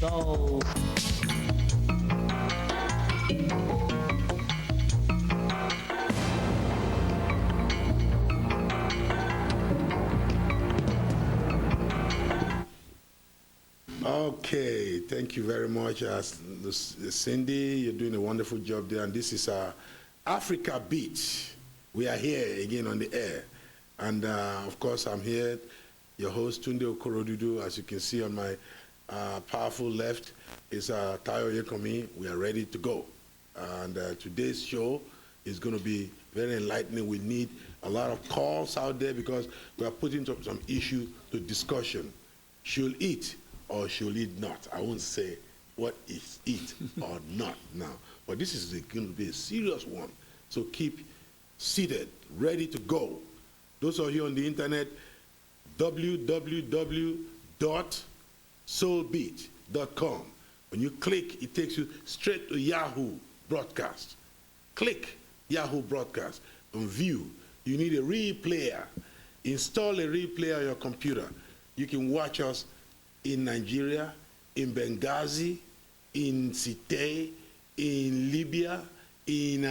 go. Okay, thank you very much, Cindy. You're doing a wonderful job there, and this is Africa Beat. We are here again on the air, and of course, I'm here, your host Tunde Okorodudu. As you can see on my powerful left is Oyekan. We are ready to go, and today's show is going to be very enlightening. We need a lot of calls out there because we are putting some issue to discussion. Should eat or should it not? I won't say what is it or not now, but this is going to be a serious one. So keep seated, ready to go. Those of you on the internet, www.soulbeat.com. When you click, it takes you straight to Yahoo Broadcast. Click Yahoo Broadcast and view. You need a replayer. Install a replayer on your computer. You can watch us in Nigeria, in Benghazi, in Site, in Libya, in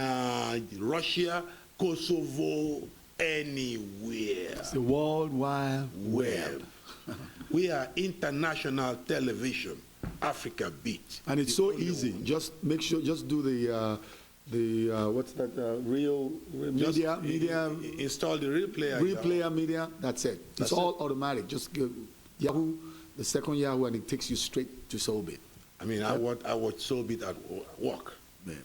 Russia, Kosovo, anywhere. It's the World Wide Web. We are international television, Africa Beat. And it's so easy. Just make sure, just do the what's that, real media? Install the real player. Real player media, that's it. It's all automatic. Just go Yahoo, the second Yahoo, and it takes you straight to Soulbeat. I mean, I watch Soulbeat at work. Man,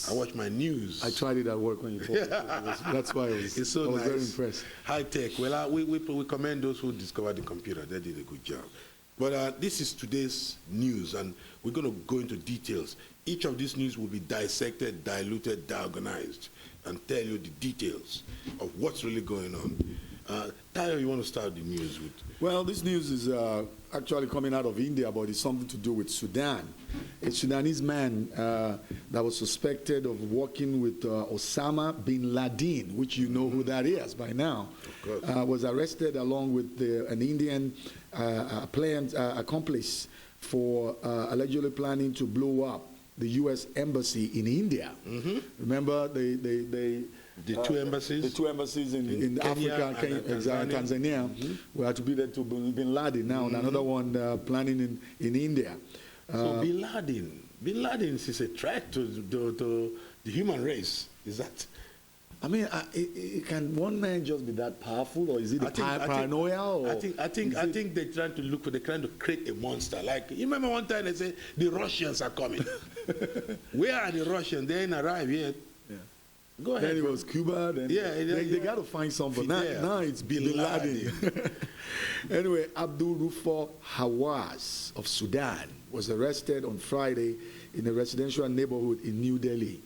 I watch my news. I tried it at work when you told me. That's why I was nice. Very impressed. High tech. Well, we commend those who discovered the computer. They did a good job. But this is today's news, and we're going to go into details. Each of these news will be dissected, diluted, diagonized, and tell you the details of what's really going on. Tayo, you want to start the news with? Well, this news is actually coming out of India, but it's something to do with Sudan. A Sudanese man that was suspected of working with Osama bin Laden, which you know who that is by now, was arrested along with an Indian accomplice for allegedly planning to blow up the U.S. embassy in India. Mm-hmm. Remember, the two embassies? The two embassies in Africa, Kenya, Tanzania, were to be there to bin Laden now, and another one planning in India. So bin Laden is a threat to the human race. Is that? I mean, can one man just be that powerful, or is it paranoia? I think they're trying to create a monster. Like, you remember one time they said the Russians are coming. Where are the Russians? They ain't arrived yet. Yeah. Go ahead. Then it was Cuba. Then they got to find something. Now it's bin Laden. Anyway, Abdul Rufo Hawaz of Sudan was arrested on Friday in a residential neighborhood in New Delhi,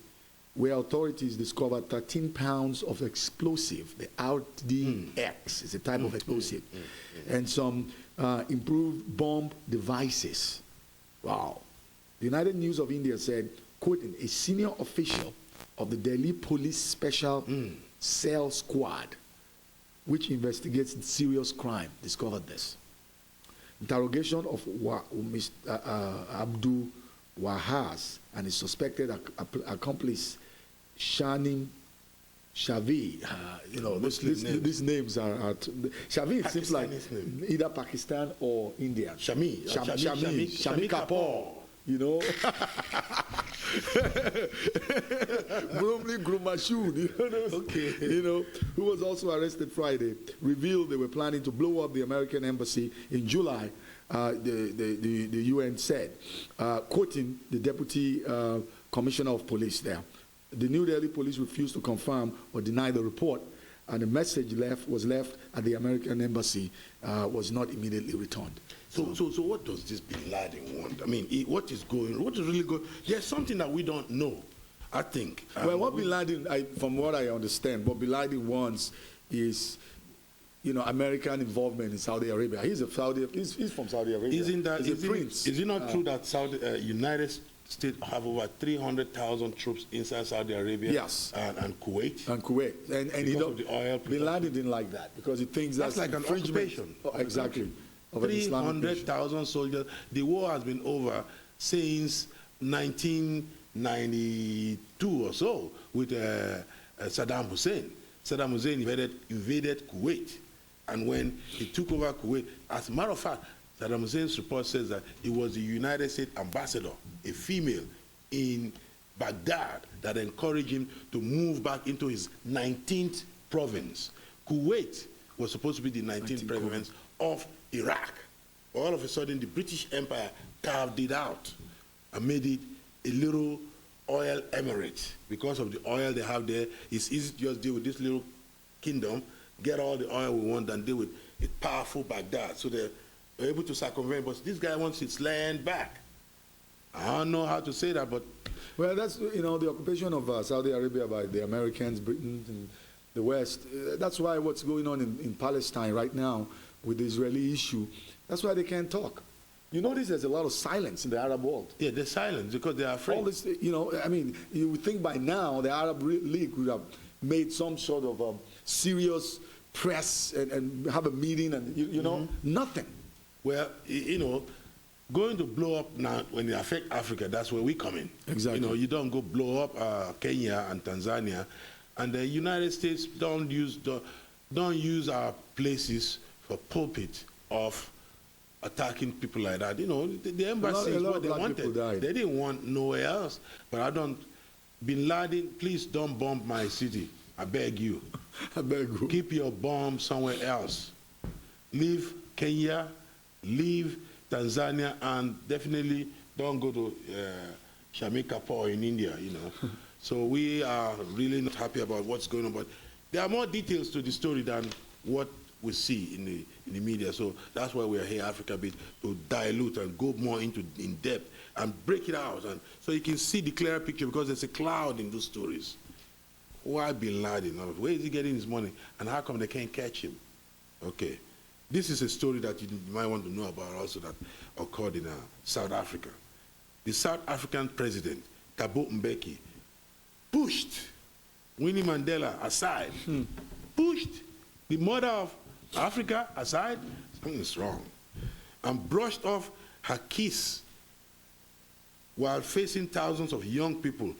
where authorities discovered 13 pounds of explosive, the RDX, is a type of explosive, and some improved bomb devices. Wow. The United News of India said, quoting, a senior official of the Delhi Police Special Cell Squad, which investigates serious crime, discovered this. Interrogation of Mr. Abdul Wahaz and his suspected accomplice, Shanim Shavi. These names are Shavi. It seems like either Pakistan or India. Shami Kapoor. You know, Bromley Grumashoon, who was also arrested Friday, revealed they were planning to blow up the American embassy in July. The UN said, quoting the deputy commissioner of police there, the New Delhi police refused to confirm or deny the report, and the message was left at the American embassy was not immediately returned. So what does this bin Laden want? I mean, what is really going? There's something that we don't know, I think. Well, what bin Laden, from what I understand, what bin Laden wants is, American involvement in Saudi Arabia. He's from Saudi Arabia. Isn't that, he's a prince. Is it not true that United States have over 300,000 troops inside Saudi Arabia? Yes. And Kuwait? And Kuwait. And because of the oil. Bin Laden didn't like that because he thinks that's like an occupation. Exactly. 300,000 soldiers. The war has been over since 1992 or so with Saddam Hussein. Saddam Hussein invaded Kuwait. And when he took over Kuwait, as a matter of fact, Saddam Hussein's report says that it was the United States ambassador, a female in Baghdad, that encouraged him to move back into his 19th province. Kuwait was supposed to be the 19th province of Iraq. All of a sudden, the British Empire carved it out and made it a little oil emirate. Because of the oil they have there, it's easy to just deal with this little kingdom, get all the oil we want, and deal with a powerful Baghdad. So they're able to circumvent, but this guy wants his land back. I don't know how to say that, but... Well, that's, you know, the occupation of Saudi Arabia by the Americans, Britain, and the West. That's why what's going on in Palestine right now with the Israeli issue, that's why they can't talk. You notice there's a lot of silence in the Arab world. Yeah, they're silent because they're afraid. All this, you know, I mean, you would think by now the Arab League would have made some sort of serious press and have a meeting and, you know, nothing. Well, you know, going to blow up now when it affects Africa, that's where we come in. Exactly. You know, you don't go blow up Kenya and Tanzania, and the United States don't use our places for pulpit of attacking people like that. You know, the embassy is what they wanted. They didn't want nowhere else. But I don't, Bin Laden, please don't bomb my city. I beg you. I beg you. Keep your bomb somewhere else. Leave Kenya, leave Tanzania, and definitely don't go to Shamikapur in India, you know. So we are really not happy about what's going on. But there are more details to the story than what we see in the media. So that's why we are here, Africa Beat, to dilute and go more in depth and break it out, and so you can see the clearer picture, because there's a cloud in those stories. Why Bin Laden? Where is he getting his money? And how come they can't catch him? Okay. This is a story that you might want to know about also that occurred in South Africa. The South African president, Thabo Mbeki, pushed Winnie Mandela aside, pushed the mother of Africa aside, something's wrong, and brushed off her kiss while facing thousands of young people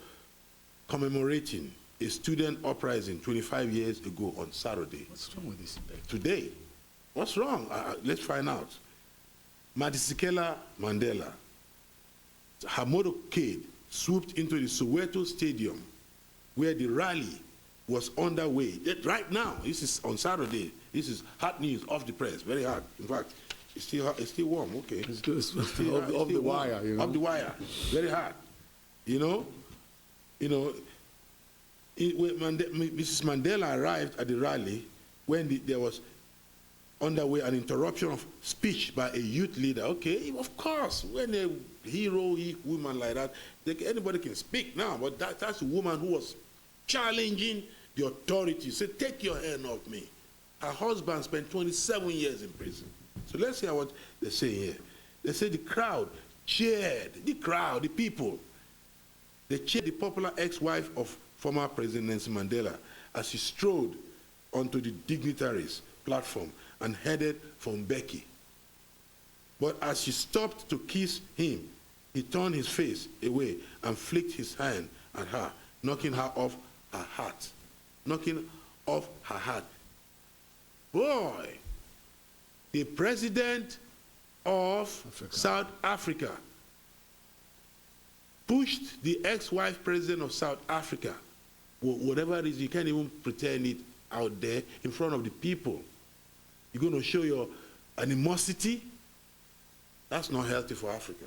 commemorating a student uprising 25 years ago on Saturday. What's wrong with this? Today. What's wrong? Let's find out. Madisikela Mandela, her motorcade swooped into the Soweto Stadium where the rally was underway. Right now, this is on Saturday. This is hot news, off the press, very hot. In fact, it's still hot, it's still warm, okay. It's still off the wire, you know. Off the wire, very hot. You know, when Mrs. Mandela arrived at the rally, when there was underway an interruption of speech by a youth leader. Okay, of course, when a hero, woman like that, anybody can speak now, but that's a woman who was challenging the authorities. Said, take your hand off me. Her husband spent 27 years in prison. So let's hear what they say here. They say the crowd cheered, the people. They cheered the popular ex-wife of former President Nelson Mandela as she strode onto the dignitaries' platform and headed for Mbeki. But as she stopped to kiss him, he turned his face away and flicked his hand at her, knocking her off her hat. Knocking off her hat. Boy, the president of South Africa pushed the ex-wife president of South Africa, whatever it is, you can't even pretend it out there in front of the people. You're going to show your animosity? That's not healthy for Africa.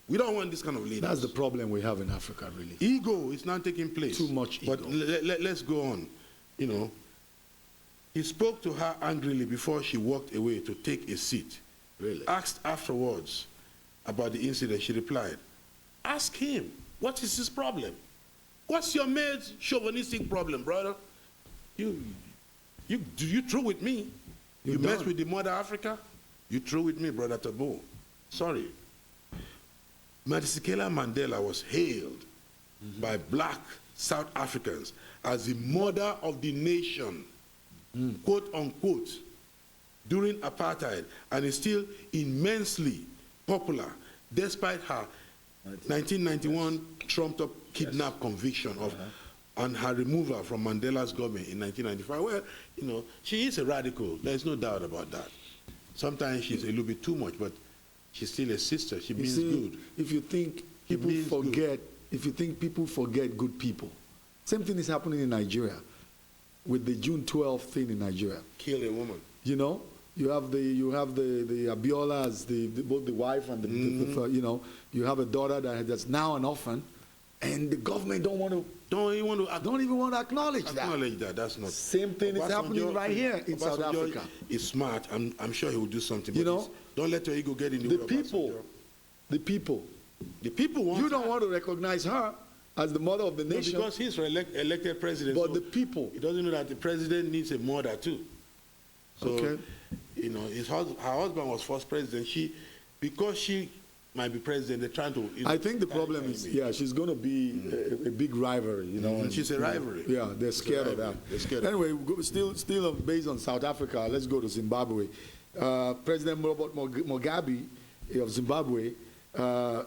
We don't want this kind of leaders. That's the problem we have in Africa, really. Ego is not taking place. Too much ego. But let's go on. You know, he spoke to her angrily before she walked away to take a seat. Really? Asked afterwards about the incident, she replied, ask him, what is his problem? What's your mate's chauvinistic problem, brother? You through with me? You mess with the mother Africa? You through with me, brother Thabo. Sorry. Madisikela Mandela was hailed by black South Africans as the mother of the nation, quote unquote. during apartheid and is still immensely popular despite her 1991 trumped-up kidnap conviction of and her removal from Mandela's government in 1995. Well, you know, she is a radical. There's no doubt about that. Sometimes she's a little bit too much, but she's still a sister. She means good. If you think people forget, if you think people forget good people, same thing is happening in Nigeria with the June 12th thing in Nigeria. Kill a woman. You know, you have the Abiolas, both the wife and the you know, you have a daughter that's now an orphan, and the government don't even want to acknowledge that. That's not. Same thing is happening right here in South Africa. He's smart. I'm sure he will do something. You know, don't let your ego get in the way. The people want. You don't want to recognize her as the mother of the nation. Because he's elected president. But so the people. He doesn't know that the president needs a mother too. So, okay. You know, her husband was first president. Because she might be president, they're trying to. I think the problem is, she's going to be a big rivalry. You know, she's a rivalry. Yeah, they're scared of that. They're scared. Anyway, still based on South Africa, let's go to Zimbabwe. President Robert Mugabe of Zimbabwe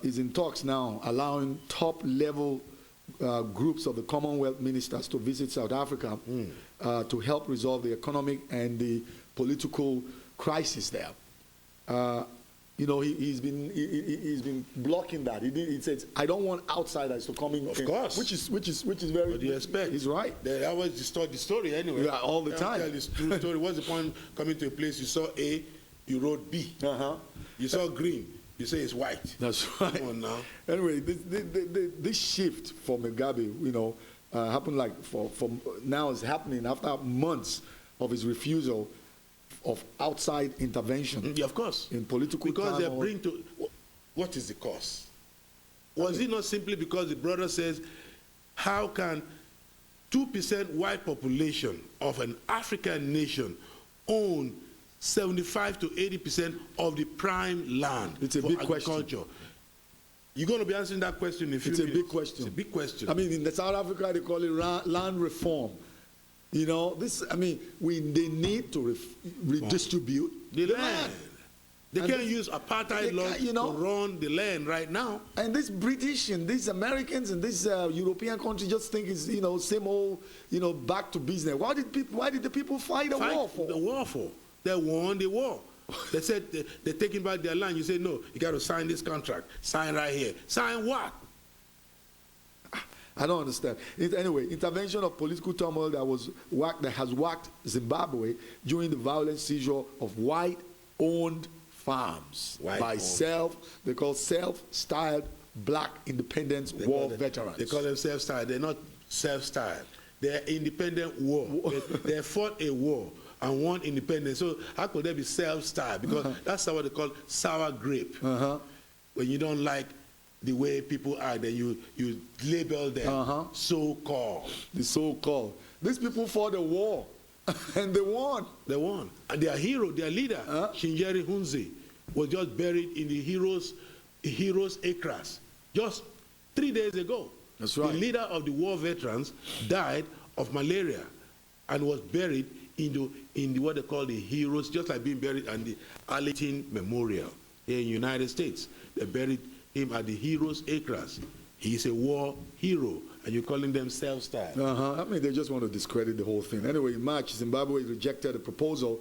is in talks now, allowing top-level groups of the Commonwealth ministers to visit South Africa to help resolve the economic and the political crisis there. You know, he's been blocking that. He says, "I don't want outsiders to come in." Of course, which is very. What do you expect? He's right. They always distort the story anyway. Yeah, all the time. Tell this true story. What's the point coming to a place you saw A, you wrote B. You saw green, you say it's white. That's right. Come on now. Anyway, this shift for Mugabe, you know, happened like from now is happening after months of his refusal of outside intervention. Yeah, of course. In political because they bring to what is the cause? Was it not simply because the brother says, how can 2% white population of an African nation own 75 to 80% of the prime land? It's a for big agriculture? Question. You're going to be answering that question in a few minutes. It's a big question. It's a big question. I mean, in South Africa, they call it land reform. You know, they need to redistribute the land. They can't use apartheid laws to run the land right now. And this British and these Americans and these European countries just think it's, you know, same old, you know, back to business. Why did the people fight a war for? The war for. They won the war. They said they're taking back their land. You say, no, you got to sign this contract. Sign right here. Sign what? I don't understand. Anyway, intervention of political turmoil that has whacked Zimbabwe during the violent seizure of white-owned farms by they call self-styled black independence war veterans. They call them self-styled. They're not self-styled. They're independent war. They fought a war and won independence. So how could they be self-styled? Because that's what they call sour grape. When you don't like the way people are, then you label them so-called. The so-called. These people fought a war, and they won. They won. And their hero, their leader, Shinjeri Hunze, was just buried in the Heroes Acres just 3 days ago. That's right. The leader of the war veterans died of malaria and was buried in the what they call the Heroes, just like being buried at the Arlington Memorial here in the United States. They buried him at the Heroes Acres. He's a war hero, and you're calling them self-styled. I mean, they just want to discredit the whole thing. Anyway, in March, Zimbabwe rejected a proposed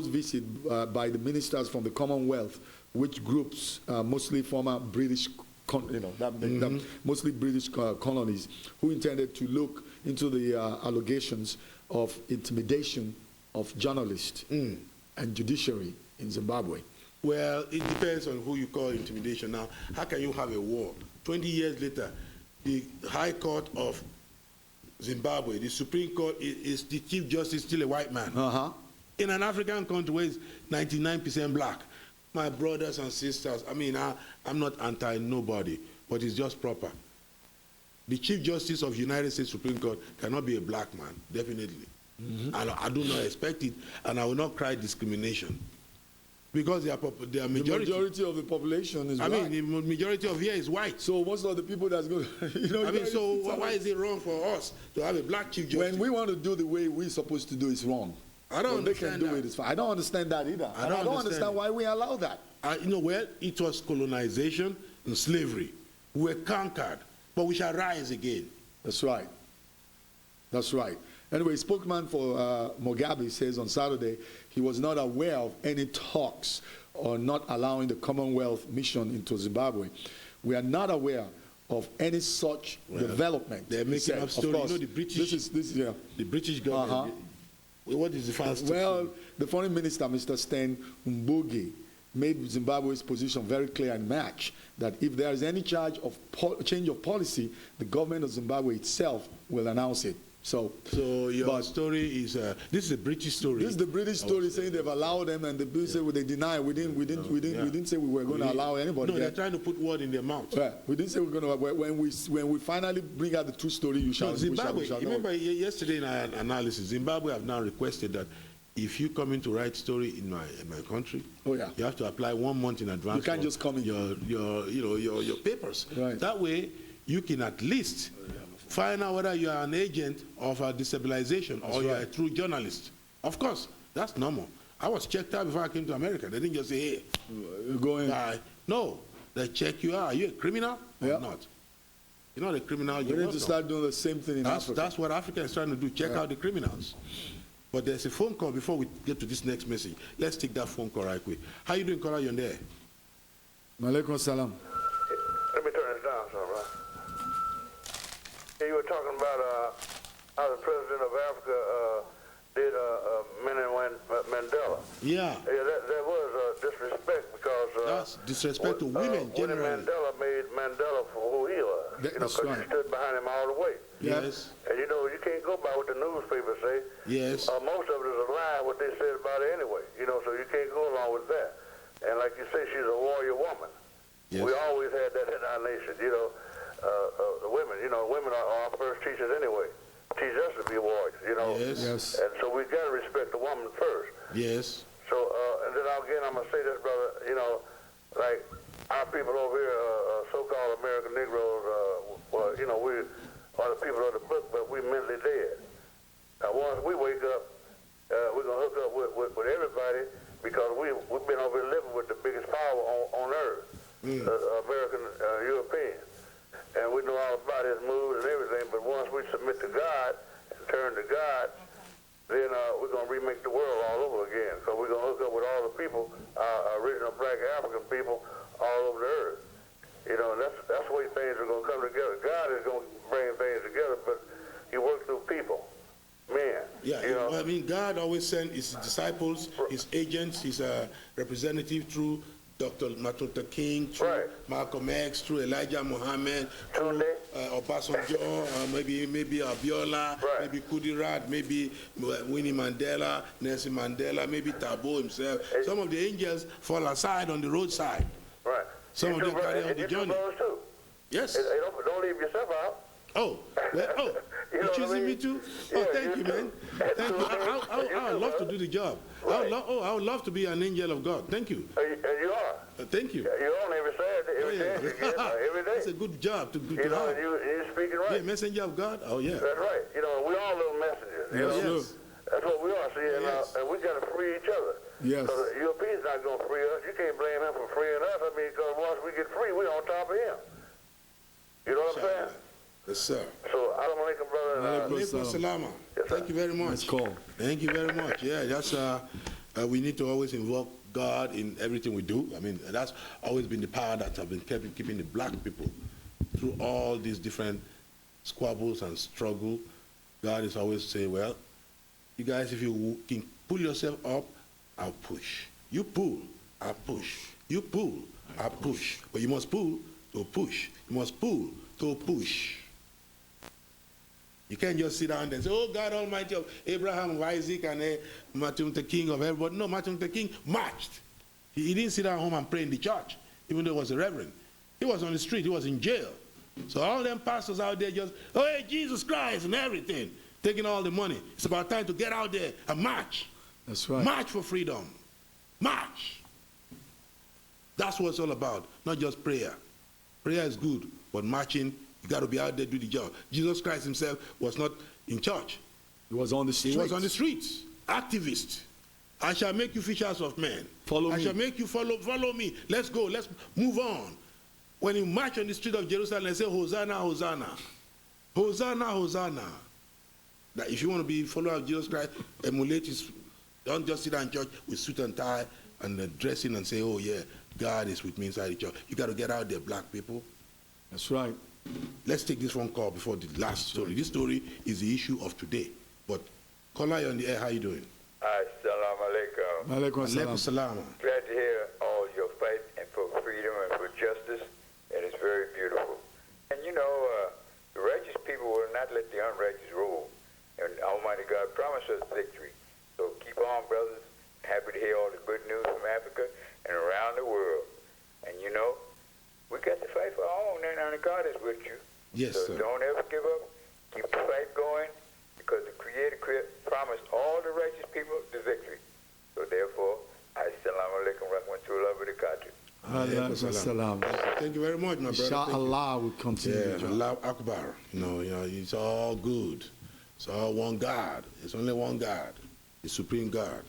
visit by the ministers from the Commonwealth, which groups mostly former British, mostly British colonies, who intended to look into the allegations of intimidation of journalists and judiciary in Zimbabwe. Well, it depends on who you call intimidation. Now, how can you have a war? 20 years later, the High Court of Zimbabwe, the Supreme Court, is the Chief Justice still a white man. In an African country where it's 99% black. My brothers and sisters, I mean, I'm not anti-nobody, but it's just proper. The Chief Justice of the United States Supreme Court cannot be a black man, definitely. And I do not expect it, and I will not cry discrimination. Because they are majority. The majority of the population is white. I mean, the majority of here is white. So most of the people that's going I mean, so why is it wrong for us to have a black Chief Justice? When we want to do the way we're supposed to do, it's wrong. I don't they can understand do that. it. It's fine. I don't understand that either. I don't understand why we allow that. You know, well, it was colonization and slavery. We were conquered, but we shall rise again. That's right. That's right. Anyway, spokesman for Mugabe says on Saturday he was not aware of any talks or not allowing the Commonwealth mission into Zimbabwe. We are not aware of any such development. They're making up story. You know, the British. Yeah. The British government. What is the fast? Well, the foreign minister, Mr. Sten Mbugi, made Zimbabwe's position very clear in March that if there is any charge of change of policy, the government of Zimbabwe itself will announce it. So your story is this is a British story. This is the British story saying they've allowed them, and the British say they deny. We didn't say we were going to allow anybody. No, they're trying to put word in their mouth. Yeah, we didn't say we're going to. When we finally bring out the true story, you shall. Zimbabwe. We shall remember yesterday in our analysis, Zimbabwe have now requested that if you come in to write story in my country, you have to apply 1 month in advance. You can't just come in. Your papers. Right. That way, you can at least find out whether you are an agent of a destabilization or you are a true journalist. Of course, that's normal. I was checked out before I came to America. They didn't just say, hey, you're going. No, they check you out. Are you a criminal or not? You're not a criminal. We need to start doing the same thing in Africa. That's what Africa is trying to do, check out the criminals. But there's a phone call before we get to this next message. Let's take that phone call right quick. How you doing, caller? You're there. Malaikum salam. Let me turn this down, son, right? You were talking about how the president of Africa did Mandela. Yeah. That was disrespect because that's disrespect to women generally. Mandela made Mandela for who he was. Because he stood behind him all the way. Yes. And you can't go by what the newspapers say. Yes. Most of it is a lie what they said about it anyway. So you can't go along with that. And like you say, she's a warrior woman. Yes. We always had that in our nation. The women, women are our first teachers anyway. Teach us to be warriors, Yes. And so we got to respect the woman first. Yes. So, and then again, I'm going to say this, brother, like our people over here, so-called American Negroes, we are the people of the book, but we mentally dead. Now, once we wake up, we're going to hook up with everybody because we've been over here living with the biggest power on earth, American, European. And we know all about his moves and everything, but once we submit to God and turn to God, then we're going to remake the world all over again. So we're going to hook up with all the people, original black African people all over the earth. And that's the way things are going to come together. God is going to bring things together, but he works through people, men. Yeah, God always sent his disciples, his agents, his representative through Dr. Martin Luther King, through Malcolm X, through Elijah Muhammad, through Obasanjo, maybe Abiola, maybe Kudirat, maybe Winnie Mandela, Nelson Mandela, maybe Thabo himself. Some of the angels fall aside on the roadside. Right. Some of them carry on the journey. Too. Yes. Don't leave yourself out. Oh, you're choosing me too? Oh, thank you, man. Thank you. I would love to do the job. I would love to be an angel of God. Thank you. And you are. Thank you. You're on every Saturday, every day. That's a good job to have. You're speaking right. Yeah, messenger of God. Oh, yeah. That's right. We all little messengers. Yes. That's what we are. See, and we got to free each other. Yes. Because the Europeans not going to free us. You can't blame him for freeing us. Because once we get free, we're on top of him. You know what I'm saying? Yes, sir. So, Assalamualaikum, brother. Alaikum salam. Thank you very much. That's cool. Thank you very much. Yeah, that's we need to always invoke God in everything we do. That's always been the power that have been keeping the black people through all these different squabbles and struggle. God is always saying, well, you guys, if you can pull yourself up, I'll push. You pull, I'll push. You pull, I'll push. But you must pull to push. You must pull to push. You can't just sit down and say, oh, God Almighty of Abraham, of Isaac, and Martin Luther King of everybody. No, Martin Luther King marched. He didn't sit down home and pray in the church, even though he was a reverend. He was on the street. He was in jail. So all them pastors out there just, oh, hey, Jesus Christ and everything, taking all the money. It's about time to get out there and march. That's right. March for freedom. March. That's what it's all about, not just prayer. Prayer is good, but marching, you got to be out there, do the job. Jesus Christ himself was not in church. He was on the streets. He was on the streets. activist. I shall make you fishers of men. Follow I me. shall make you follow me. Let's go. Let's move on. When you march on the street of Jerusalem, they say, Hosanna, Hosanna. Hosanna, Hosanna. That if you want to be a follower of Jesus Christ, emulate his. Don't just sit down in church with suit and tie and dressing and say, oh yeah, God is with me inside the church. You got to get out there, black people. That's right. Let's take this phone call before the last story. This story is the issue of today. But caller, you're on the air. How you doing? Assalamu alaikum. Alaikum Alaikum salam. salam. Glad to hear all your fight and for freedom and for justice, and it's very beautiful. And you know, the righteous people will not let the unrighteous rule, and Almighty God promised us victory. So keep on, brothers. Happy to hear all the good news from Africa and around the world. And you know, we got to fight for our own, and God is with you. Yes, so sir. don't ever give up. Keep the fight going, because the Creator promised all the righteous people the victory. So therefore, assalamu alaikum rahmatullahi wa barakatuh. Alaikum salam. Thank you very much, my brother. Inshallah will continue. Yeah, Allah Akbar. You know, it's all good. It's all one God. It's only one God, the supreme God.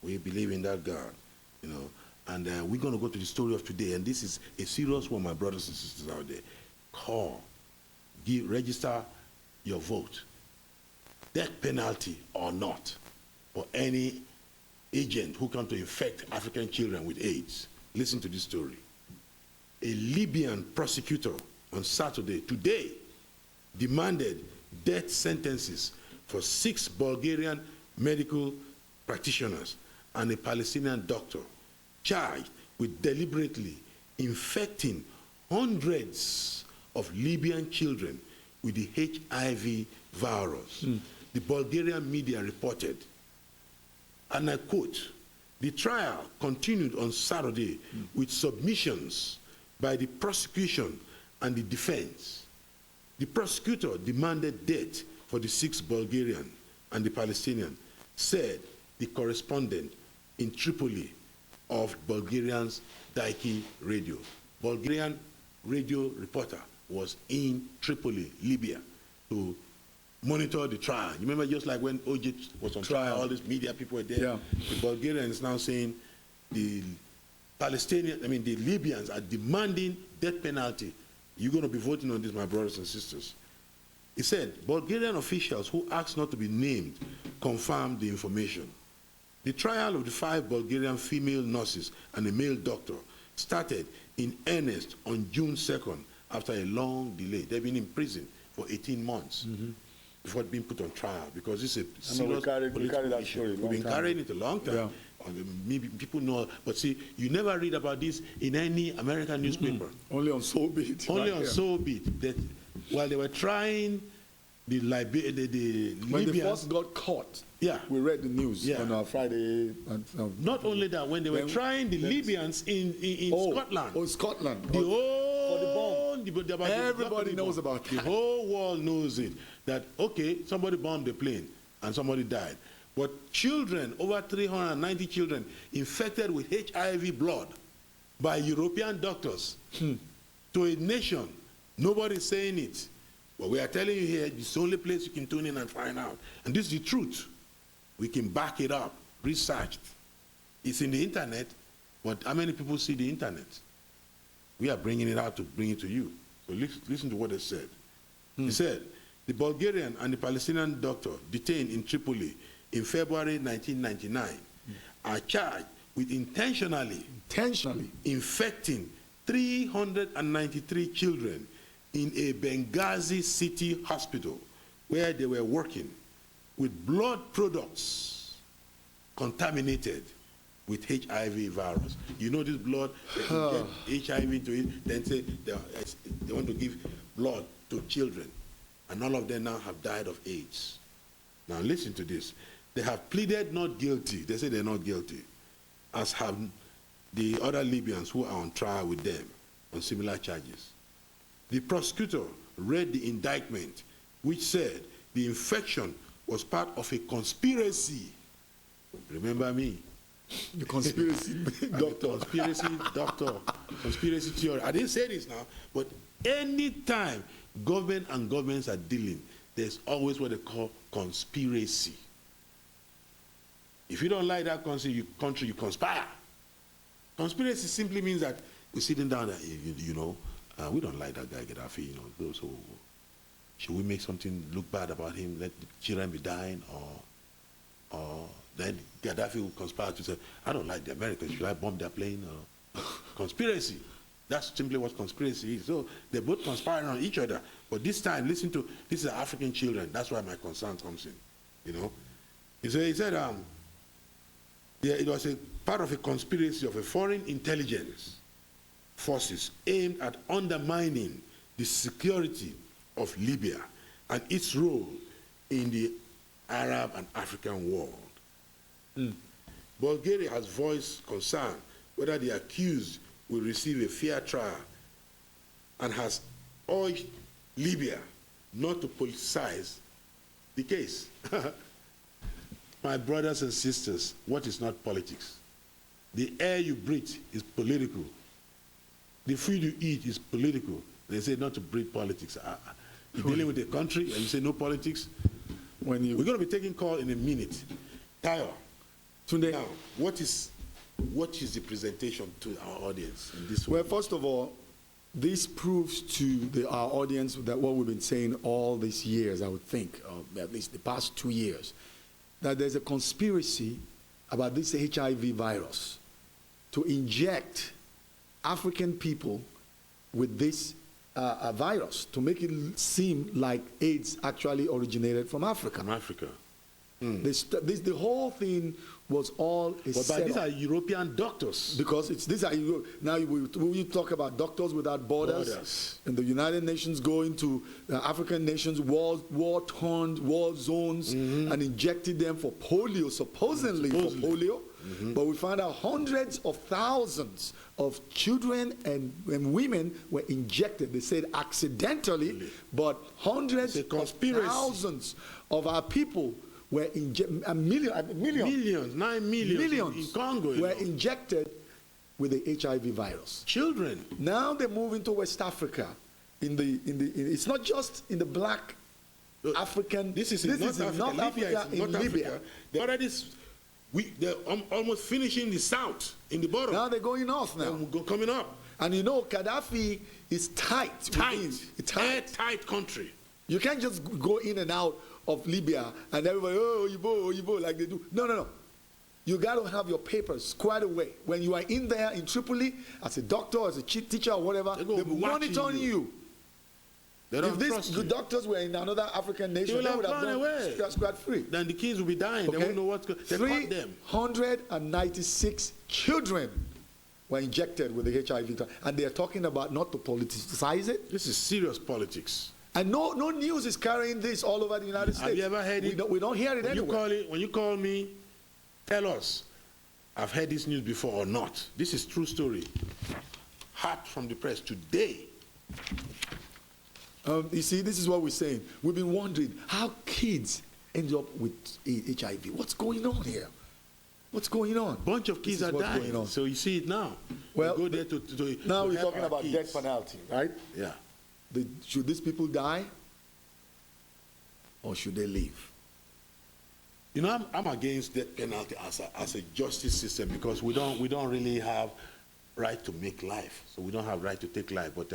We believe in that God, you know. And we're going to go to the story of today. And this is a serious one, my brothers and sisters out there. Call, register your vote. Death penalty or not for any agent who comes to infect African children with AIDS. Listen to this story. A Libyan prosecutor on Saturday, today, demanded death sentences for 6 Bulgarian medical practitioners and a Palestinian doctor charged with deliberately infecting hundreds of Libyan children with the HIV virus. The Bulgarian media reported, and I quote, "The trial continued on Saturday with submissions by the prosecution and the defense. The prosecutor demanded death for the 6 Bulgarian and the Palestinian," said the correspondent in Tripoli of Bulgarian's Daiki radio. Bulgarian radio reporter was in Tripoli, Libya, to monitor the trial. You remember, just like when OJ was on trial, all these media people were there. Yeah. The Bulgarians now saying the the Libyans are demanding death penalty. You're going to be voting on this, my brothers and sisters. He said, Bulgarian officials who asked not to be named confirmed the information. The trial of the 5 Bulgarian female nurses and a male doctor started in earnest on June 2nd after a long delay. They've been in prison for 18 months before being put on trial, because it's a serious political issue. We've been carrying it a long time. Yeah. Maybe people know, but see, you never read about this in any American newspaper. Only on Sobit. Only on Sobit. That while they were trying the when Libyans, they first got caught, yeah, we read the news on Friday. Not only that, when they were trying the Libyans in Scotland. Oh, Scotland. The whole, for the bomb. Everybody knows about the that. whole world knows it. That, okay, somebody bombed the plane and somebody died. But children, over 390 children, infected with HIV blood by European doctors to a nation. Nobody's saying it. But we are telling you here, it's the only place you can tune in and find out. And this is the truth. We can back it up, researched. It's in the internet, but how many people see the internet? We are bringing it out to bring it to you. So listen to what they said. He said, the Bulgarian and the Palestinian doctor detained in Tripoli in February 1999 are charged with intentionally infecting 393 children in a Benghazi city hospital where they were working with blood products contaminated with HIV virus. You know this blood, they can get HIV into it, then say they want to give blood to children. And all of them now have died of AIDS. Now listen to this. They have pleaded not guilty. They say they're not guilty, as have the other Libyans who are on trial with them on similar charges. The prosecutor read the indictment, which said the infection was part of a conspiracy. Remember me? The conspiracy doctor. Conspiracy theory. I didn't say this now, but any time government and governments are dealing, there's always what they call conspiracy. If you don't like that country, you conspire. Conspiracy simply means that we're sitting down there, we don't like that guy Gaddafi, so should we make something look bad about him, let the children be dying, or then Gaddafi will conspire to say, I don't like the Americans, should I bomb their plane? Conspiracy. That's simply what conspiracy is. So they're both conspiring on each other. But this time, listen to, this is African children. That's why my concern comes in, He said it was a part of a conspiracy of a foreign intelligence forces aimed at undermining the security of Libya and its role in the Arab and African world. Bulgaria has voiced concern whether the accused will receive a fair trial and has urged Libya not to politicize the case. My brothers and sisters, what is not politics? The air you breathe is political. The food you eat is political. They say not to breathe politics. You're dealing with a country and you say no politics? We're going to be taking call in a minute. Tayo, Tunde, now, what is the presentation to our audience in this way? Well, first of all, this proves to our audience that what we've been saying all these years, I would think, or at least the past 2 years, that there's a conspiracy about this HIV virus to inject African people with this virus to make it seem like AIDS actually originated from Africa. From Africa. The whole thing was all a setup. These are European doctors. Because now we talk about Doctors Without Borders. And the United Nations going to African nations, war-torn, war zones, and injected them for polio, supposedly for polio. But we found out hundreds of thousands of children and women were injected. They said accidentally, but hundreds of thousands of our people were injected, millions 9 million in Congo were injected with the HIV virus. Children. Now they move into West Africa. It's not just in the black African. This is in North Africa. In Libya. They're almost finishing the south in the bottom. Now they're going north now. They're coming up. And Gaddafi is tight. Tight country. You can't just go in and out of Libya and everybody, Oyibo, like they do. No. You got to have your papers squared away. When you are in there in Tripoli, as a doctor, as a teacher, or whatever, they're monitoring you. They don't if these doctors were in another African nation, they would have gone scot-free. Then the kids will be dying. Okay. They won't know what's going on. They cut them. 396 children were injected with the HIV. And they're talking about not to politicize it. This is serious politics. And no news is carrying this all over the United States. Have you ever heard it? We don't hear it anywhere. When you call me, tell us, I've heard this news before or not. This is true story. Hot from the press today. You see, this is what we're saying. We've been wondering how kids end up with HIV. What's going on here? What's going on? Bunch of kids are dying. So you see it now. Well, go there now we're talking about death penalty, right? Yeah. Should these people die, or should they live? I'm against death penalty as a justice system because we don't really have right to make life, so we don't have right to take life. But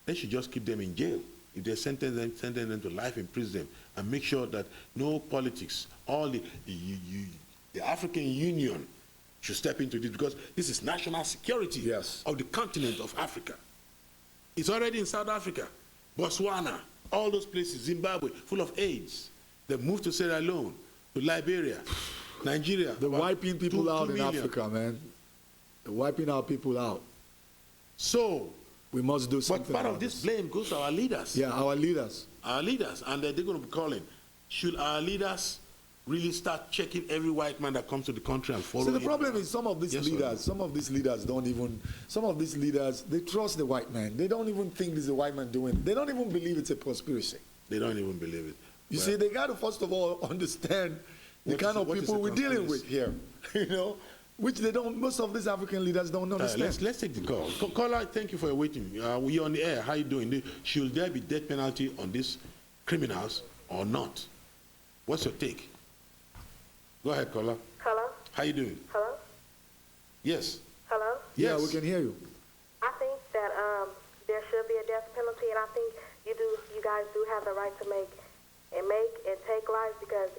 they should just keep them in jail. If they sentence them to life in prison, and make sure that no politics, all the African Union should step into this because this is national security of the continent of Africa. It's already in South Africa, Botswana, all those places, Zimbabwe, full of AIDS. They moved to Sierra Leone, to Liberia, Nigeria. They're wiping people out in Africa, man. They're wiping our people out. So we must do something. But part of this blame goes to our leaders. Yeah, our leaders. Our leaders, and they're going to be calling. Should our leaders really start checking every white man that comes to the country and follow? So the problem is some of these leaders don't even, they trust the white man. They don't even think this is a white man doing it. They don't even believe it's a conspiracy. They don't even believe it. You see, they got to first of all understand the kind of people we're dealing with here, which they don't, most of these African leaders don't understand. Let's take the call. Caller, thank you for waiting. We're on the air. How are you doing? Should there be death penalty on these criminals or not? What's your take? Go ahead, caller. Hi, How you doing? Hello? Yes. Hello? Yeah, Yes. we can hear you. I think that there should be a death penalty, and I think you guys do have the right to make and take lives, because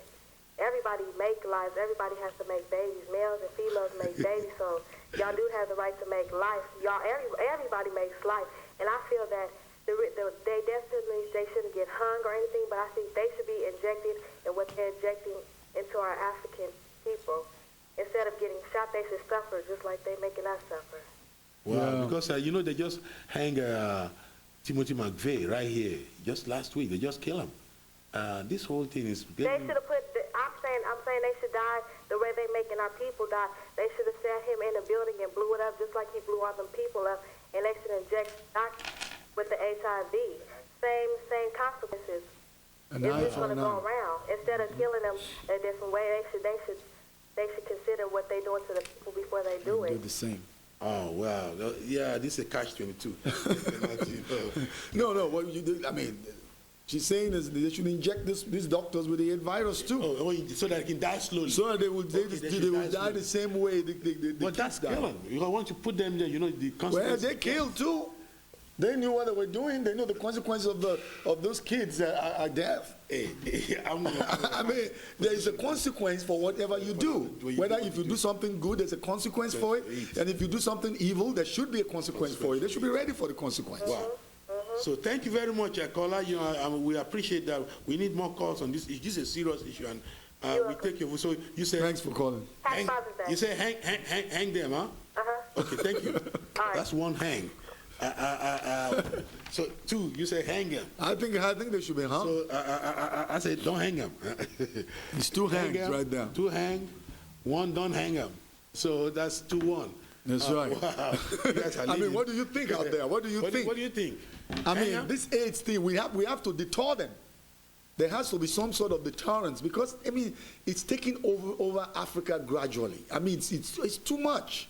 everybody make lives. Everybody has to make babies. Males and females make babies, so y'all do have the right to make life. Everybody makes life, and I feel that they definitely they shouldn't get hung or anything, but I think they should be injected in what they're injecting into our African people. Instead of getting shot, they should suffer just like they're making us suffer. Wow, because they just hang Timothy McVeigh right here just last week. They just killed him. This whole thing is. They should have put. I'm saying they should die the way they're making our people die. They should have sat him in a building and blew it up just like he blew all them people up, and they should inject with the HIV. Same consequences. And it's just going to go around. Instead of killing them a different way, they should consider what they're doing to the people before they do it. Do the same. Oh wow, yeah, this is a catch-22. No, what you do? I mean, she's saying is they should inject these doctors with the AIDS virus too. So that they can die slowly. So that they will die the same way. But that's killing. You want to put them there. The consequences. Well, they killed too. They knew what they were doing. They knew the consequences of those kids are death. Hey, I mean, there is a consequence for whatever you do. Whether if you do something good, there's a consequence for it. And if you do something evil, there should be a consequence for it. They should be ready for the consequence. Wow. So thank you very much, caller. We appreciate that. We need more calls on this. This is a serious issue, and we take your. So you say. Thanks for calling. You say hang them, huh? Okay, thank you. That's one hang. So two, you say hang him. I think they should be hung. So I say don't hang him. It's two hangs right there. Two hang, one don't hang him. So that's 2-1. That's right. Wow. I mean, what do you think out there? What do you think? What do you think? I mean, this AIDS thing, we have to deter them. There has to be some sort of deterrence, because I mean, it's taking over Africa gradually. I mean, it's too much.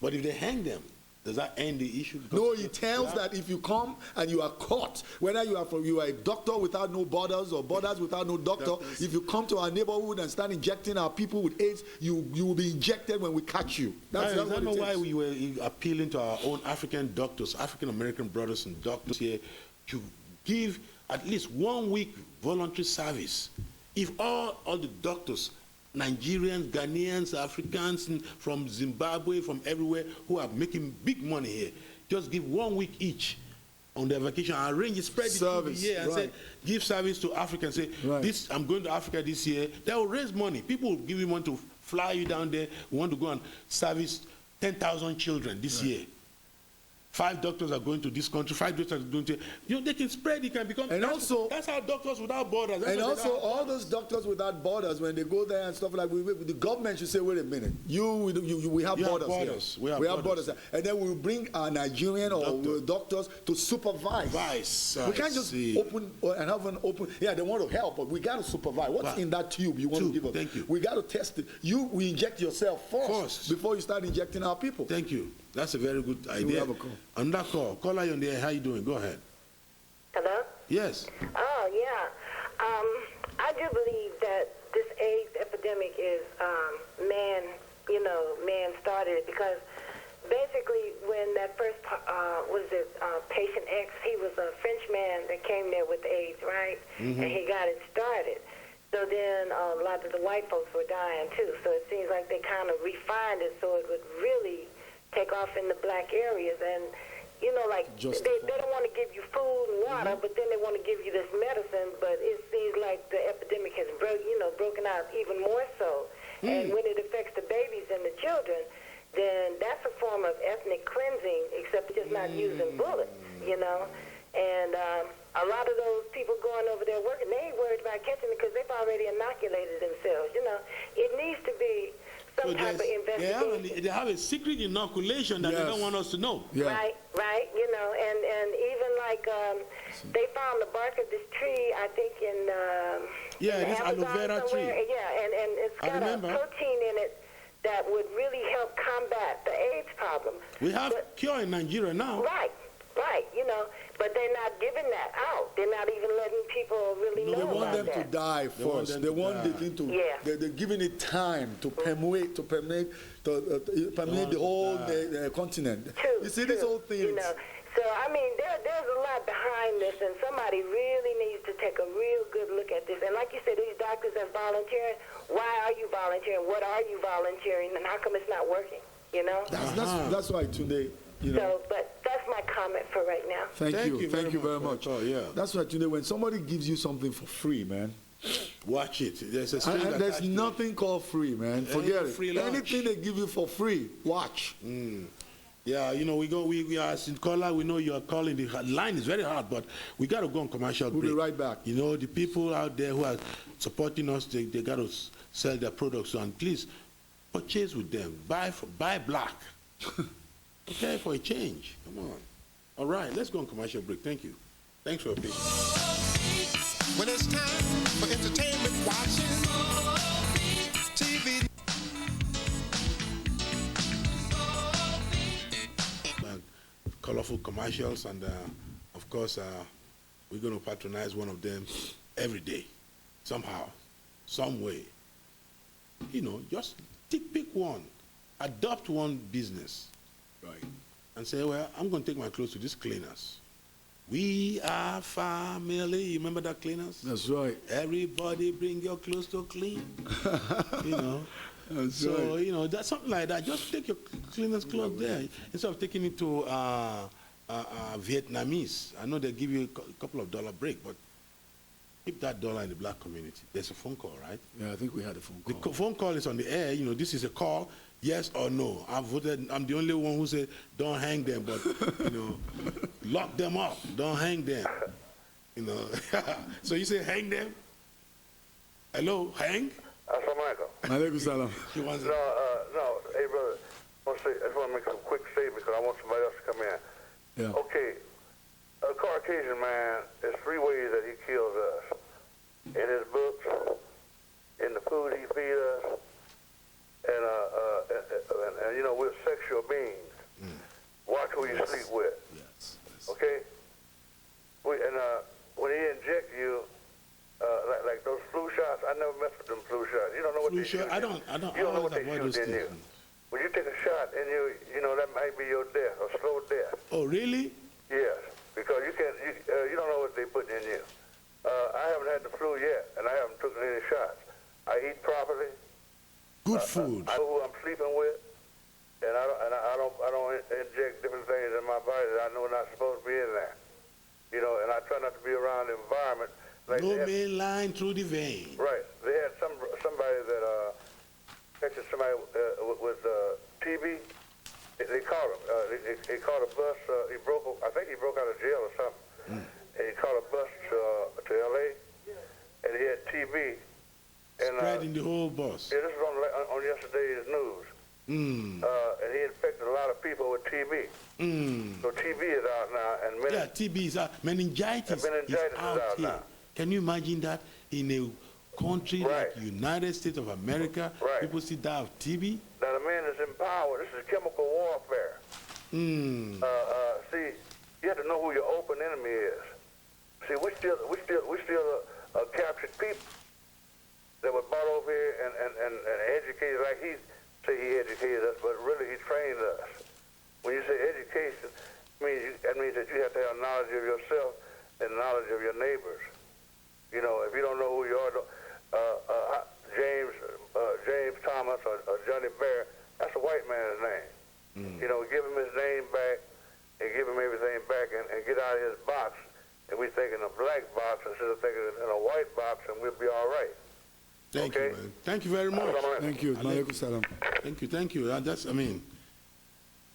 But if they hang them, does that end the issue? No, it tells that if you come and you are caught, whether you are a doctor without no borders or borders without no doctor, if you come to our neighborhood and start injecting our people with AIDS, you will be injected when we catch you. That's why we were appealing to our own African doctors, African American brothers and doctors here, to give at least 1 week voluntary service. If all the doctors, Nigerians, Ghanaians, Africans from Zimbabwe, from everywhere, who are making big money here, just give 1 week each on their vacation, arrange it, spread it through the year, and say, give service to Africans. Say, I'm going to Africa this year. They will raise money. People will give you money to fly you down there. We want to go and service 10,000 children this year. 5 doctors are going to this country, 5 doctors are going to, they can spread, it can become, and also, that's how Doctors Without Borders. And also, all those Doctors Without Borders, when they go there and stuff like that, the government should say, wait a minute, we have borders here. We have borders. And then we'll bring our Nigerian or doctors to supervise. We can't just open and have an open, they want to help, but we got to supervise. What's in that tube you want to give us? Thank you. We got to test it. We inject yourself first before you start injecting our people. Thank you. That's a very good idea. We have a call. Another call. Caller on there. How you doing? Go ahead. Hello? Yes. Oh, yeah. I do believe that this AIDS epidemic is man started it, because basically when that first, patient X, he was a French man that came there with AIDS, right? Mm-hmm. And he got it started. So then a lot of the white folks were dying too. So it seems like they kind of refined it so it would really take off in the black areas. And they don't want to give you food and water, but then they want to give you this medicine. But it seems like the epidemic has broken out even more so. And when it affects the babies and the children, then that's a form of ethnic cleansing, except just not using bullets, And a lot of those people going over there working, they ain't worried about catching it because they've already inoculated themselves. It needs to be some type of investigation. They have a secret inoculation that they don't want us to know. Yeah. Right. And even like they found the bark of this tree, I think in this aloe vera tree. Yeah, and it's got a protein in it that would really help combat the AIDS problem. We have cure in Nigeria now. Right. Right, you know, but they're not giving that out. They're not even letting people really know They want about them that. to die first. They want the thing to. Yeah. They're giving it time to permeate the whole continent. True, You see, this whole thing. You know, so I mean, there's a lot behind this, and somebody really needs to take a real good look at this. And like you said, these doctors that's volunteering. Why are you volunteering? What are you volunteering? And how come it's not working? You know. That's why today. You know. So, but that's my comment for right now. Thank you very much. Oh, yeah. That's why today, when somebody gives you something for free, man, watch it. There's there's nothing called free, man. Forget it. Anything they give you for free, watch. Yeah, you know, we are in caller. We know you are calling. The line is very hard, but we got to go on commercial break. We'll be right back. You know, the people out there who are supporting us, they got to sell their products. And please, purchase with them. Buy black. Okay, for a change. Come on. All right, let's go on commercial break. Thank you. Thanks for your patience. When it's time for entertainment, watching TV. Colorful commercials, and of course, we're going to patronize one of them every day, somehow, some way. You know, just pick one, adopt one business, right, and say, well, I'm going to take my clothes to these cleaners. We are family. You remember that cleaners? That's right. Everybody bring your clothes to clean. You know. That's so, right. you know, that's something like that. Just take your cleaner's clothes there instead of taking it to Vietnamese. I know they give you a couple of $1 break, but keep that dollar in the black community. There's a phone call, right? Yeah, I think we had a phone call. The phone call is on the air. You know, this is a call, yes or no. I'm the only one who said don't hang them, but, you know, lock them up. Don't hang them. You know. So you say hang them? Hello, hang? Assalamualaikum. Alaikum salam. No, hey brother, I just want to make a quick statement because I want somebody else to come in. Yeah. Okay, a Caucasian man, there's 3 ways that he kills us. In his books, in the food he feeds us, and you know, we're sexual beings. Watch who you sleep with. Yes. Okay? When he inject you, like those flu shots, I never messed with them flu shots. You don't know what they shoot. I don't You don't know what they shoot in you. When you take a shot in you, you know that might be your death, a slow death. Oh, really? Yes, because you don't know what they put in you. I haven't had the flu yet, and I haven't taken any shots. I eat properly. Good food. I know who I'm sleeping with, and I don't inject different things in my body that I know not supposed to be in there. You know, and I try not to be around the environment. Like no main line through the vein. Right. They had somebody that catches somebody with TB. They caught him. They caught a bus. I think he broke out of jail or something. And he caught a bus to L.A. and he had TB. And, spreading the whole bus. Yeah, this was on yesterday's news. And he infected a lot of people with TB. So TB is out now, and TB is out. Meningitis is out here. Now. Can you imagine that in a country like United States of America, people still die of TB? Now the man is in power. This is chemical warfare. See, you have to know who your open enemy is. See, we still captured people that were brought over here and educated like he say he educated us, but really he trained us. When you say education, that means that you have to have knowledge of yourself and knowledge of your neighbors. You know, if you don't know who you are, James Thomas or Johnny Bear, that's a white man's name. You know, give him his name back and give him everything back and get out of his box. And we think in a black box instead of thinking in a white box, and we'll be all right. Thank you, man. Thank you very much. Thank you. Alaikum salam. Thank you.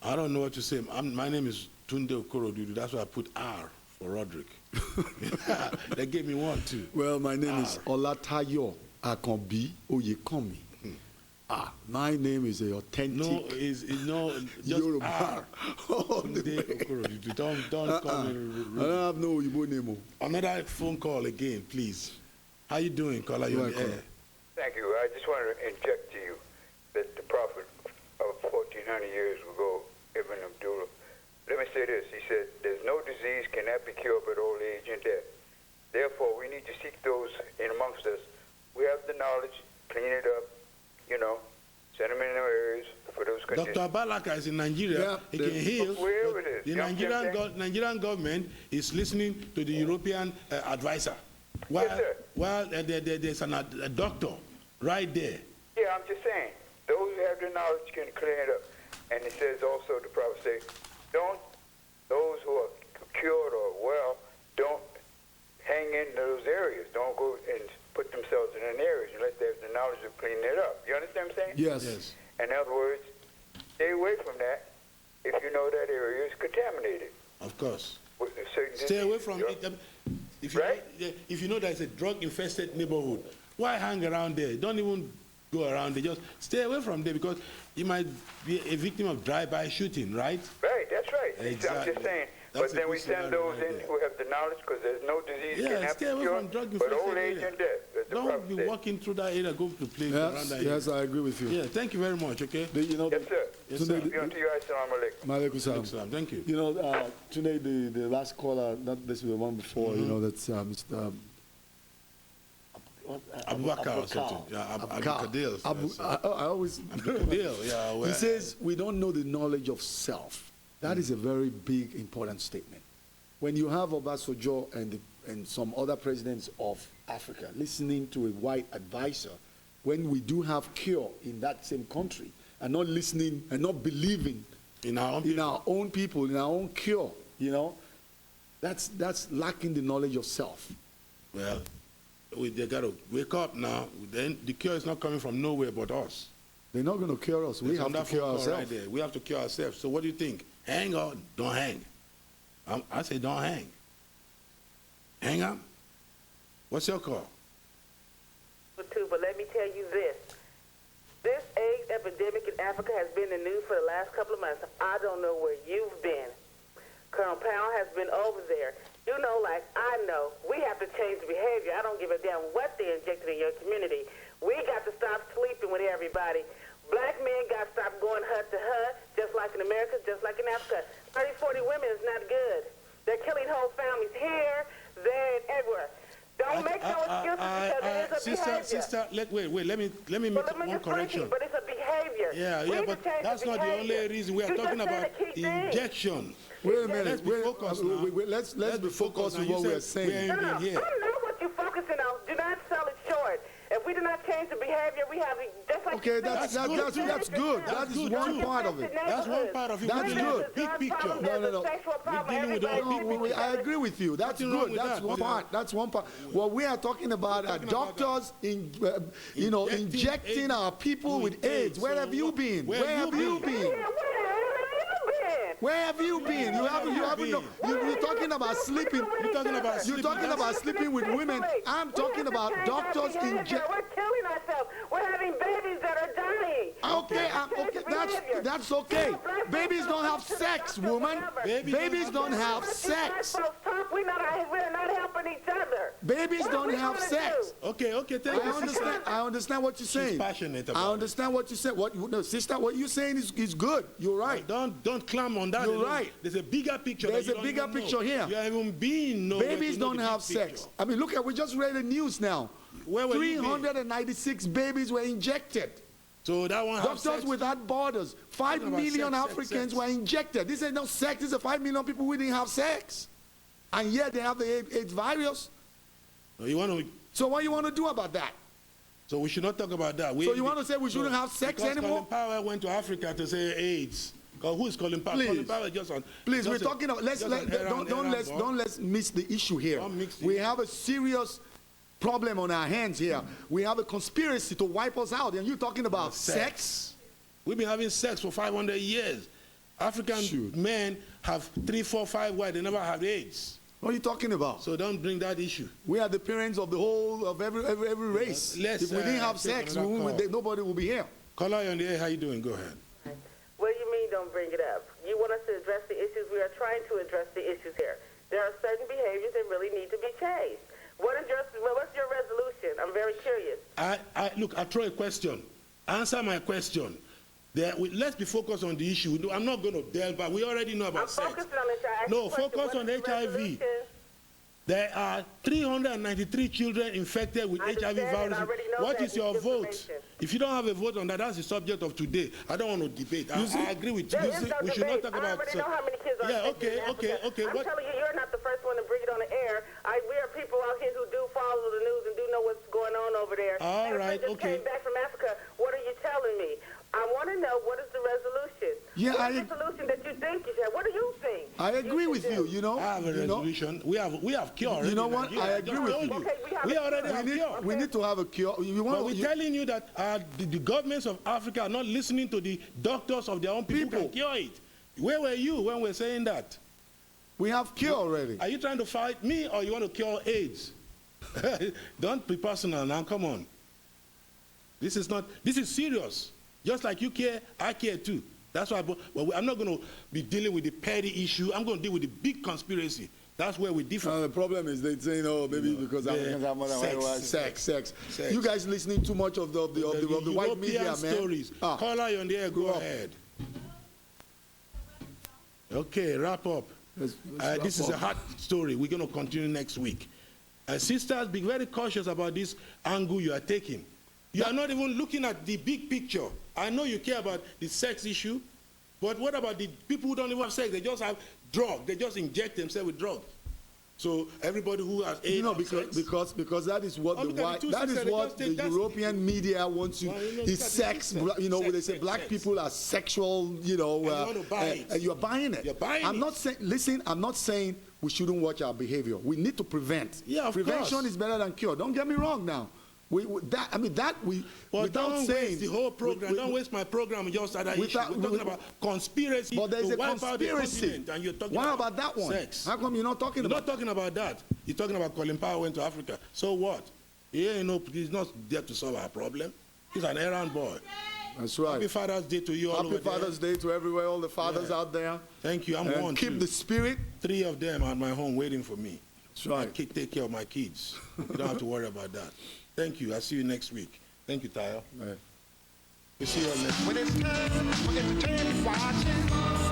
I don't know what to say. My name is Tunde Okorodudu. That's why I put R for Roderick. They gave me one too. Well, my name is Olatayo Akanbi Oyekan. My name is a authentic. Just Yoruba. R. Tunde Okorodudu. Don't call me rude. I don't have no Igbo name. Another phone call again, please. How you doing, caller? You're on the air. Thank you. I just want to inject to you that the prophet of 1400 years ago, Ibn Abdullah, let me say this. He said, there's no disease cannot be cured but old age and death. Therefore, we need to seek those in amongst us. We have the knowledge, clean it up, send them in the areas for those conditions. Dr. Balaka is in Nigeria. He can heal. Wherever it is. The Nigerian government is listening to the European advisor. While there's a doctor right there. Yeah, I'm just saying. Those who have the knowledge can clean it up. And it says also, the prophet says, those who are cured or well, don't hang in those areas. Don't go and put themselves in an area unless they have the knowledge of cleaning it up. You understand what I'm saying? Yes. In other words, stay away from that if you know that area is contaminated. Of course. With a certain Stay away disease, from it. Right? If you know there's a drug-infested neighborhood, why hang around there? Don't even go around there. Just stay away from there because you might be a victim of drive-by shooting, right? Right, that's right. Exactly. I'm just saying. That's but then we send those in who have the knowledge because there's no disease can happen stay away from drug-infested but old age area. and death. Don't be walking through that area, go to place around that area. Yes, I agree with you. Yeah, thank you very much, okay? Yes, sir. Yes, sir. Malaikum salam. Excellent, thank you. Today the last caller, not this was the one before, that's Mr. Abubakar or something. Yeah, Abdul I always... yeah. He says, we don't know the knowledge of self. That is a very big, important statement. When you have Obasanjo and some other presidents of Africa listening to a white advisor, when we do have cure in that same country, and not listening and not believing in our own people, in our own cure, that's lacking the knowledge of self. Well, they got to wake up now. Then the cure is not coming from nowhere but us. They're not going to cure us. We have to cure ourselves. Right there. We have to cure ourselves. So what do you think? Hang or don't hang? I say don't hang. Hang on. What's your call? But let me tell you this. This AIDS epidemic in Africa has been in the news for the last couple of months. I don't know where you've been. Colonel Powell has been over there. Like I know, we have to change behavior. I don't give a damn what they injected in your community. We got to stop sleeping with everybody. Black men got to stop going hut to hut, just like in America, just like in Africa. 30, 40 women is not good. They're killing whole families here, there, and everywhere. Don't make no excuses because it is a behavior. Sister, wait. Let me make one correction. But it's a behavior. Yeah, but that's not the only reason. We are talking about injection. Wait a minute. Let's be focused now. Let's be focused on what we're saying. I know what you're focusing on. Do not sell it short. If we do not change the behavior, we have just like. Okay, that's good. That is one part of it. That's one part of it. That's good. Big picture. No. I agree with you. That's good. That's one part. That's one part. What we are talking about are doctors, injecting our people with AIDS. Where have you been? Where have you been? Where have you been? You're talking about sleeping. You're talking about sleeping with women. I'm talking about doctors injecting. We're killing ourselves. We're having babies that are dying. Okay, that's okay. Babies don't have sex, woman. Babies don't have sex. We're not helping each other. Babies don't have sex. Okay, thank you. I understand what you're saying. She's passionate about I understand what you said. Sister, what you're saying is good. You're right. Don't clam on that. You're right. There's a bigger picture. There's a bigger picture here. You haven't been nowhere. Babies don't have sex. I mean, we just read the news now. 396 babies were injected. So that one Doctors Without Borders, 5 million Africans were injected. This ain't no sex. This is 5 million people who didn't have sex. And yet they have the AIDS virus. So what do you want to do about that? So we should not talk about that. So you want to say we shouldn't have sex anymore? Colin Powell went to Africa to say AIDS. Who is Colin Powell? Colin Powell just on. Please, we're talking about. Don't let's miss the issue here. We have a serious problem on our hands here. We have a conspiracy to wipe us out, and you're talking about sex? We've been having sex for 500 years. African men have 3, 4, 5 wives. They never have AIDS. What are you talking about? So don't bring that issue. We are the parents of the whole of every race. If we didn't have sex, nobody will be here. Caller on the air, how you doing? Go ahead. What do you mean don't bring it up? You want us to address the issues? We are trying to address the issues here. There are certain behaviors that really need to be changed. What's your resolution? I'm very curious. Look, I throw a question. Answer my question. let's be focused on the issue. I'm not going to delve back. We already know about sex. Focusing on HIV. No, focus on HIV. There are 393 children infected with HIV virus. What is your vote? If you don't have a vote on that, that's the subject of today. I don't want to debate. I agree with you. We should not talk about. I already know how many kids are infected in Africa. I'm telling you, you're not the first one to bring it on the air. We are people out here who do follow the news and do know what's going on over there. All right, just came back from Africa. What are you telling me? I want to know, what is the resolution? Yeah, what is the solution that you think you should? What do you think? I agree with you. You know, I have a resolution. We have cure. You know what? I agree with you. Okay, we already have cure. We need to have a cure. But we're telling you that the governments of Africa are not listening to the doctors of their own people who can cure it. Where were you when we're saying that? We have cure already. Are you trying to fight me, or you want to cure AIDS? Don't be personal now. Come on. This is serious. Just like you care, I care too. That's why I'm not going to be dealing with the petty issue. I'm going to deal with the big conspiracy. That's where we differ. The problem is they say, maybe because Africans have more than white. Sex. You guys listening too much of the white media, man. Stories. Caller, you're on the air. Go ahead. Okay, wrap up. This is a hot story. We're going to continue next week. Sisters, be very cautious about this angle you are taking. You are not even looking at the big picture. I know you care about the sex issue, but what about the people who don't even have sex? They just have drugs. They just inject themselves with drugs. So everybody who has AIDS, because that is what the European media wants you. Is sex? Where they say black people are sexual. You are buying it. You're buying I'm not saying. Listen, I'm not saying we shouldn't watch our behavior. We need to prevent. Yeah, prevention is better than cure. Don't get me wrong now. Without don't saying waste the whole program. Don't waste my program just at that issue. We're talking about conspiracy. But there's a conspiracy. And you're talking about that one? Sex. How come you're not talking about? You're not talking about that. You're talking about Colin Powell went to Africa. So what? He's not there to solve our problem. He's an errand boy. That's right. Happy Father's Day to you all over there. Happy Father's Day to everywhere, all the fathers out there. Thank you. I'm one too. Keep the spirit. 3 of them are at my home waiting for me. That's right. Take care of my kids. You don't have to worry about that. Thank you. I'll see you next week. Thank you, Tayo. Right. We'll see you all next week. When it's time for entertainment watching.